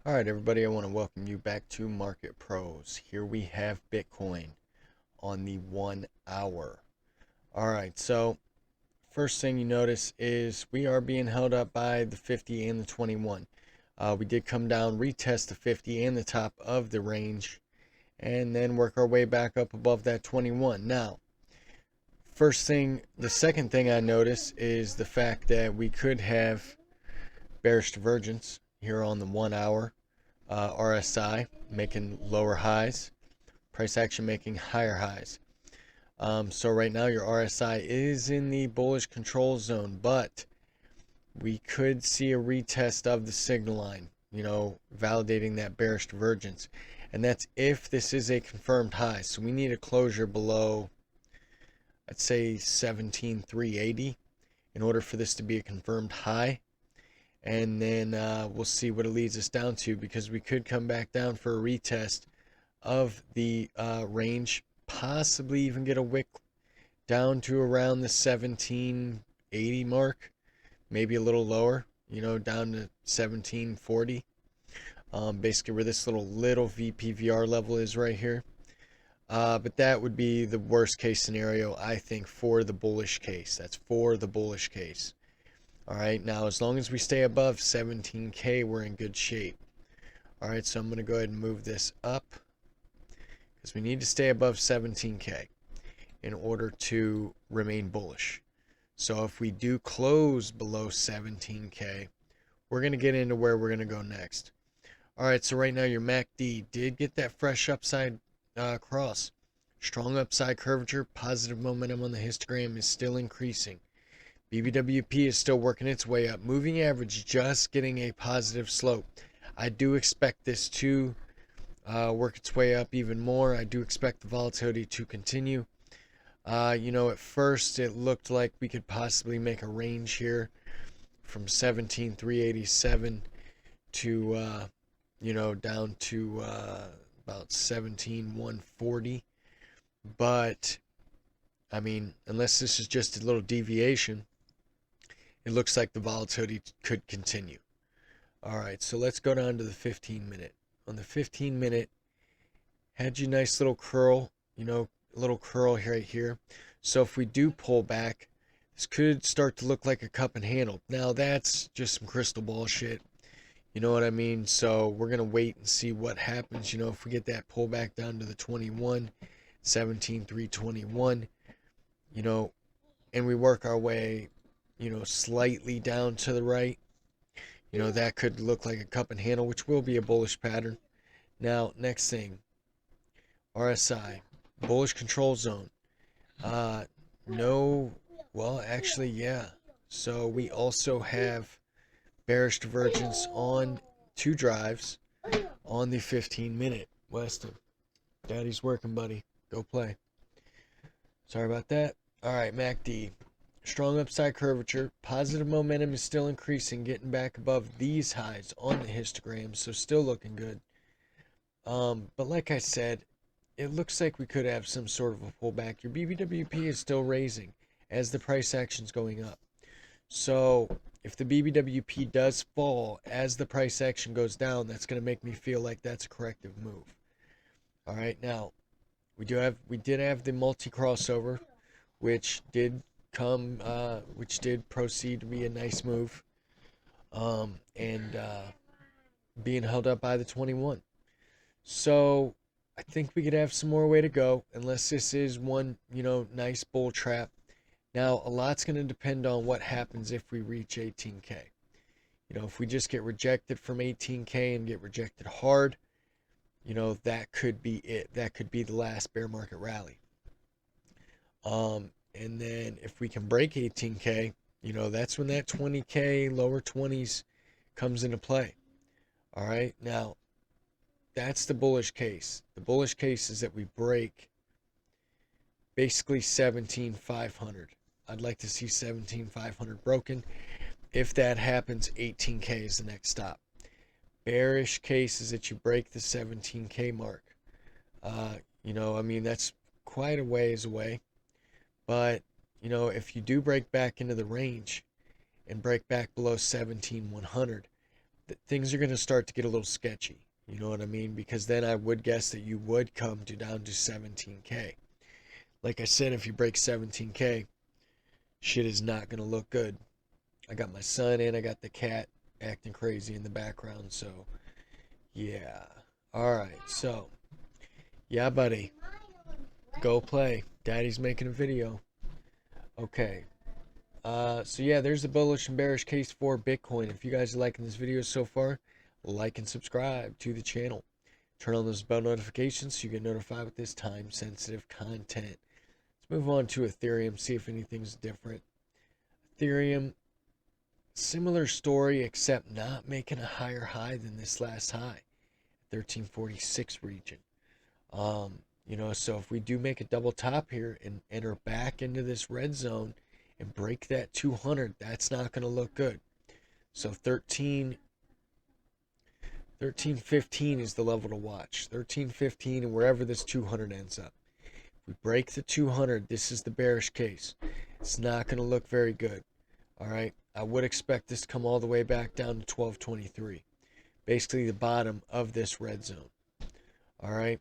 All right, everybody, I want to welcome you back to Market Pros. Here we have Bitcoin on the 1 hour. All right, so first thing you notice is we are being held up by the 50 and the 21. We did come down, retest the 50 and the top of the range, and then work our way back up above that 21. Now, the second thing I notice is the fact that we could have bearish divergence here on the 1 hour. RSI making lower highs, price action making higher highs. So right now your RSI is in the bullish control zone, but we could see a retest of the signal line, validating that bearish divergence. And that's if this is a confirmed high. So we need a closure below, I'd say 17,380 in order for this to be a confirmed high. And then we'll see what it leads us down to, because we could come back down for a retest of the range, possibly even get a wick down to around the 1780 mark, maybe a little lower, down to 1740. Basically where this little VPVR level is right here. But that would be the worst case scenario, I think, for the bullish case. That's for the bullish case. All right, now as long as we stay above 17K, we're in good shape. All right, so I'm going to go ahead and move this up because we need to stay above 17K in order to remain bullish. So if we do close below 17K, we're going to get into where we're going to go next. All right, so right now your MACD did get that fresh upside cross. Strong upside curvature, positive momentum on the histogram is still increasing. BBWP is still working its way up. Moving average just getting a positive slope. I do expect this to work its way up even more. I do expect the volatility to continue. At first it looked like we could possibly make a range here from 17,387 to, down to about 17,140. But, I mean, unless this is just a little deviation, it looks like the volatility could continue. All right, so let's go down to the 15-minute. On the 15-minute, had you nice little curl, little curl right here. So if we do pull back, this could start to look like a cup and handle. Now that's just some crystal ball shit. You know what I mean? So we're going to wait and see what happens. If we get that pullback down to the 21, 17,321, and we work our way slightly down to the right, that could look like a cup and handle, which will be a bullish pattern. Now, next thing, RSI, bullish control zone. No, well, actually, yeah. So we also have bearish divergence on two drives on the 15-minute. Weston, daddy's working, buddy. Go play. Sorry about that. All right, MACD. Strong upside curvature. Positive momentum is still increasing, getting back above these highs on the histogram, so still looking good. But like I said, it looks like we could have some sort of a pullback. Your BBWP is still raising as the price action's going up. So if the BBWP does fall as the price action goes down, that's going to make me feel like that's a corrective move. All right, now we did have the multi crossover, which did proceed to be a nice move, and being held up by the 21. So I think we could have some more way to go, unless this is one, nice bull trap. Now, a lot's going to depend on what happens if we reach 18K. If we just get rejected from 18K and get rejected hard, that could be it. That could be the last bear market rally. And then if we can break 18K, that's when that 20K, lower 20s comes into play. All right. Now, that's the bullish case. The bullish case is that we break basically 17,500. I'd like to see 17,500 broken. If that happens, 18K is the next stop. Bearish case is that you break the 17K mark. That's quite a ways away. But, if you do break back into the range and break back below 17,100, things are going to start to get a little sketchy. You know what I mean? Because then I would guess that you would come to down to 17K. Like I said, if you break 17K, shit is not going to look good. I got my son and I got the cat acting crazy in the background, so yeah. Alright, so yeah, buddy. Go play. Daddy's making a video. Okay. So yeah, there's the bullish and bearish case for Bitcoin. If you guys are liking this video so far, like and subscribe to the channel. Turn on those bell notifications so you get notified with this time-sensitive content. Let's move on to Ethereum, see if anything's different. Ethereum, similar story, except not making a higher high than this last high, 1346 region. You know, so if we do make a double top here and enter back into this red zone and break that 200, that's not going to look good. So 1315 is the level to watch. 1315 and wherever this 200 ends up. If we break the 200, this is the bearish case. It's not going to look very good. All right. I would expect this to come all the way back down to 1223. Basically the bottom of this red zone. All right.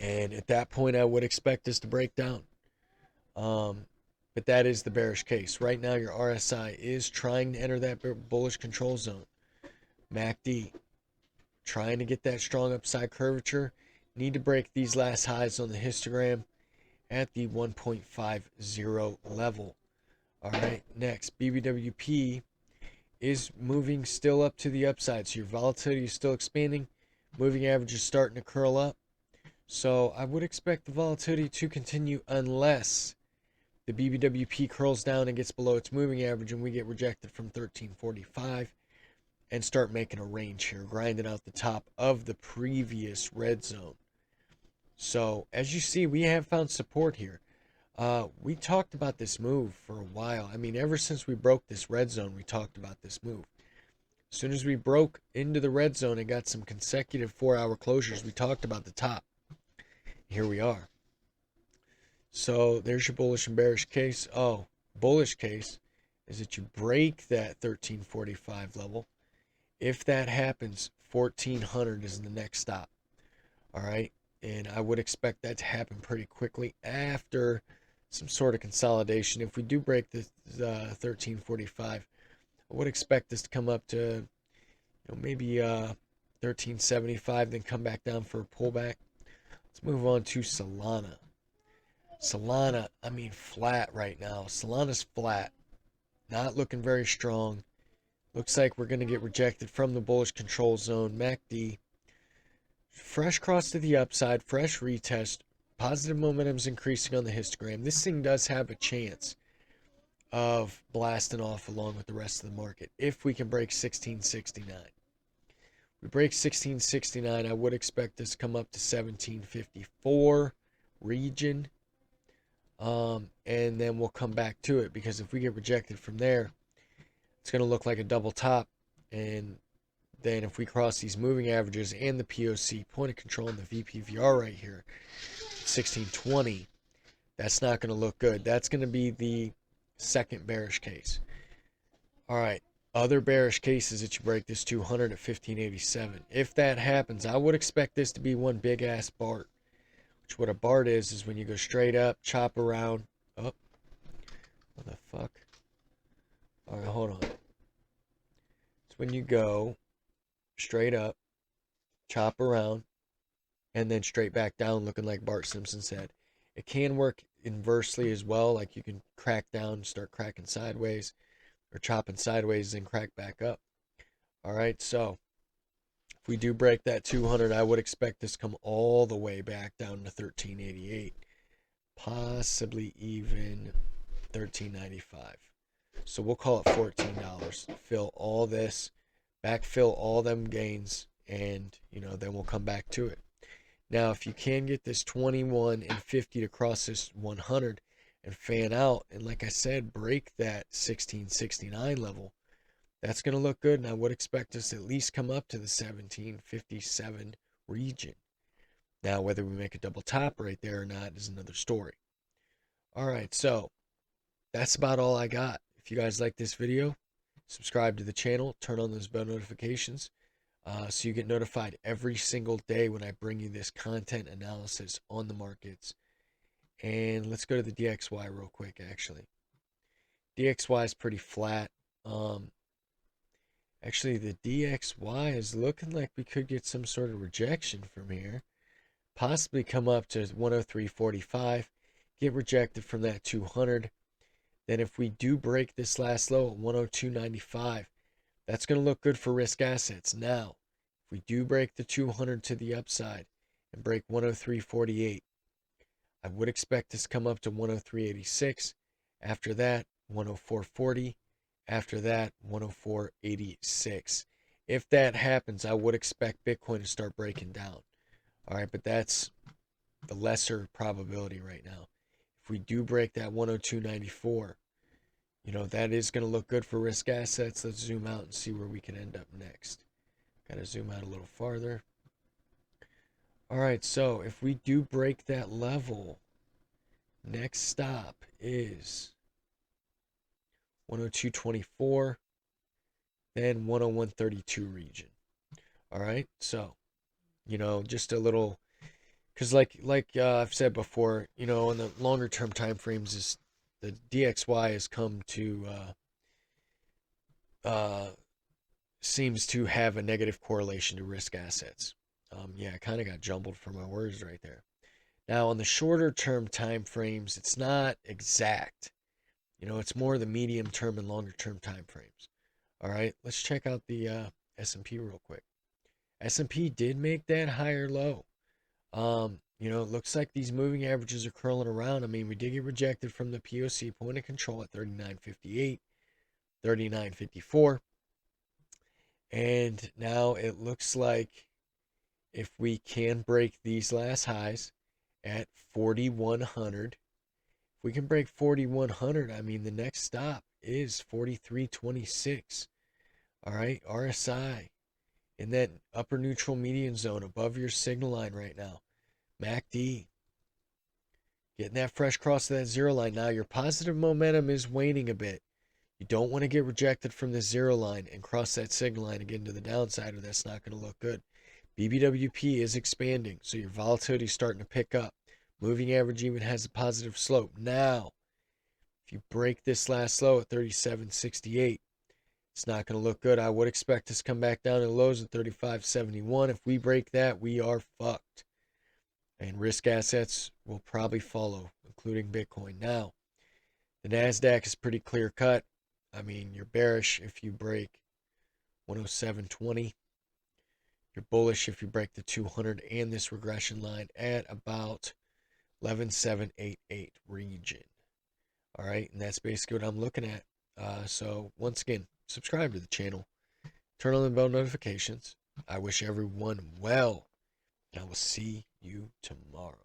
And at that point, I would expect this to break down. But that is the bearish case. Right now, your RSI is trying to enter that bullish control zone. MACD, trying to get that strong upside curvature. Need to break these last highs on the histogram at the 1.50 level. All right, next, BBWP is moving still up to the upside. So your volatility is still expanding. Moving average is starting to curl up. So I would expect the volatility to continue unless the BBWP curls down and gets below its moving average and we get rejected from 1345 and start making a range here, grinding out the top of the previous red zone. So as you see, we have found support here. We talked about this move for a while. I mean, ever since we broke this red zone, we talked about this move. As soon as we broke into the red zone and got some consecutive 4-hour closures, we talked about the top. Here we are. So there's your bullish and bearish case. Oh, bullish case is that you break that 1345 level. If that happens, 1400 is the next stop. All right. And I would expect that to happen pretty quickly after some sort of consolidation. If we do break the 1345, I would expect this to come up to maybe 1375, then come back down for a pullback. Let's move on to Solana. Solana, I mean, flat right now. Solana's flat. Not looking very strong. Looks like we're going to get rejected from the bullish control zone. MACD. Fresh cross to the upside. Fresh retest. Positive momentum's increasing on the histogram. This thing does have a chance of blasting off along with the rest of the market if we can break 1669. We break 1669, I would expect this to come up to 1754 region. And then we'll come back to it, because if we get rejected from there, it's going to look like a double top. And then if we cross these moving averages and the POC, point of control, and the VPVR right here, 1620, that's not going to look good. That's going to be the second bearish case. All right. Other bearish cases that you break this 200 at 1587. If that happens, I would expect this to be one big ass BART. Which what a BART is when you go straight up, chop around. Oh, what the fuck? All right, hold on. It's when you go straight up, chop around, and then straight back down, looking like Bart Simpson said. It can work inversely as well, like you can crack down, start cracking sideways, or chopping sideways and crack back up. All right, so if we do break that 200, I would expect this to come all the way back down to 1388, possibly even 1395. So we'll call it $14. Fill all this, backfill all them gains, and then we'll come back to it. Now, if you can get this 21 and 50 to cross this 100 and fan out, and like I said, break that 1669 level, that's going to look good, and I would expect us to at least come up to the 1757 region. Now, whether we make a double top right there or not is another story. All right, so that's about all I got. If you guys like this video, subscribe to the channel, turn on those bell notifications so you get notified every single day when I bring you this content analysis on the markets. And let's go to the DXY real quick, actually. DXY is pretty flat. Actually, the DXY is looking like we could get some sort of rejection from here. Possibly come up to 103.45, get rejected from that 200. Then if we do break this last low at 102.95, that's going to look good for risk assets. Now, if we do break the 200 to the upside and break 103.48, I would expect this to come up to 103.86. After that, 104.40. After that, 104.86. If that happens, I would expect Bitcoin to start breaking down. All right, but that's the lesser probability right now. If we do break that 102.94, that is going to look good for risk assets. Let's zoom out and see where we can end up next. Got to zoom out a little farther. All right, so if we do break that level, next stop is 102.24, then 101.32 region. All right, so just a little, because like I've said before, in the longer term time frames, is the DXY has come to seems to have a negative correlation to risk assets. Yeah, I kind of got jumbled for my words right there. Now on the shorter term time frames, it's not exact. It's more the medium term and longer term time frames. All right, let's check out the S&P real quick. S&P did make that higher low. It looks like these moving averages are curling around. I mean, we did get rejected from the POC point of control at 39.58, 39.54. And now it looks like if we can break these last highs at 4,100, if we can break 4,100, I mean, the next stop is 43.26. All right, RSI in that upper neutral median zone above your signal line right now. MACD getting that fresh cross to that zero line. Now your positive momentum is waning a bit. You don't want to get rejected from the zero line and cross that signal line and get into the downside, or that's not going to look good. BBWP is expanding, so your volatility is starting to pick up. Moving average even has a positive slope. Now, if you break this last low at 37.68, it's not going to look good. I would expect us to come back down to lows at 35.71. If we break that, we are fucked. And risk assets will probably follow, including Bitcoin. Now, the NASDAQ is pretty clear cut. I mean, you're bearish if you break 107.20. You're bullish if you break the 200 and this regression line at about 11.788 region. All right, and that's basically what I'm looking at. So once again, subscribe to the channel, turn on the bell notifications. I wish everyone well, and I will see you tomorrow.